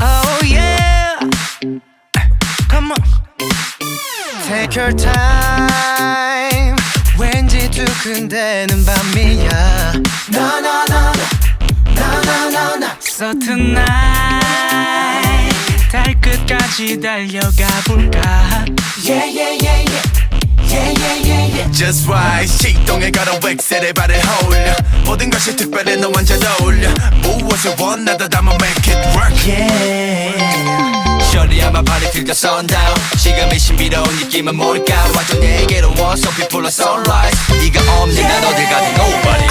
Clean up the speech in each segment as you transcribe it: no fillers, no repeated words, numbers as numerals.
Oh yeah, come on. Take your time. 왠지 두근대는 밤이야. No no no no no no no. So tonight 달 끝까지 달려가 볼까. Yeah yeah yeah yeah. Yeah, yeah, yeah, yeah. Just right 시동에 걸어 웩셀에 발을 홀려 모든 것이 특별해 너와 잘 어울려 무엇을 원하든 I'ma make it work Yeah. Shorty I'm a party till the sundown 시간의 신비로운 느낌은 뭘까 완전 내게로 와서 people are sunrise 네가 없는 난 어딜 가든 nobody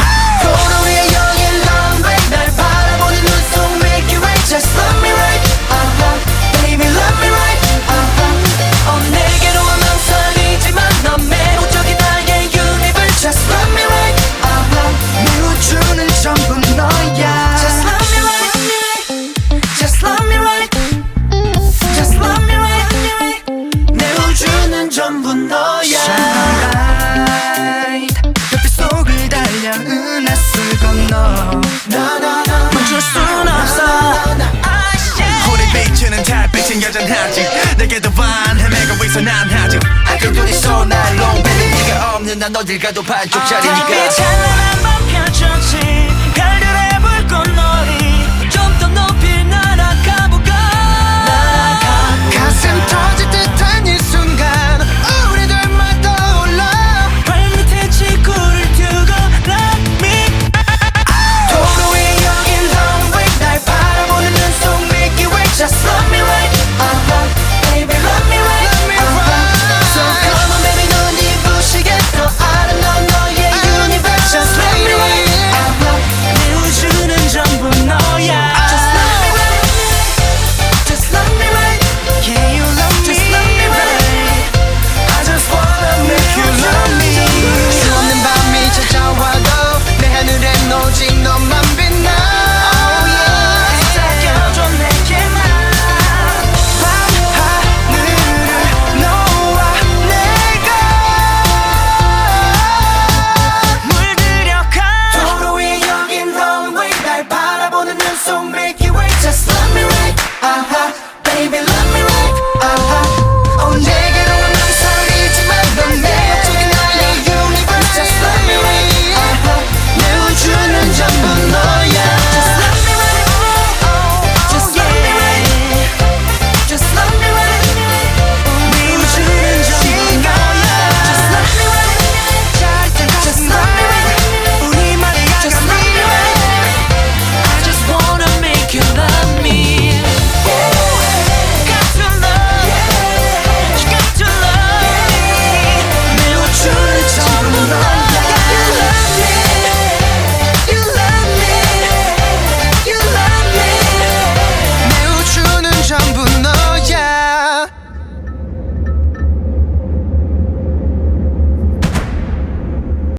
코너에 여기 long way 날 바라보는 눈속 make it right Just love me right Baby love me right 내게로 와 망설이지만 넌 매혹적인 나의 universe Just love me right 내 우주는 전부 너야 Just love me right Just love me right Just love me right 내 우주는 전부 너야 Shine bright 별빛 속을 달려 은하수 건너 멈출 순 없어 우리 비추는 달빛은 여전하지 내게도 반 헤매고 있어 난 아직 아껴 눈이 쏘 날 long baby 네가 없는 난 어딜 가도 반쪽짜리니까 달빛 찬란한 밤 펼쳐진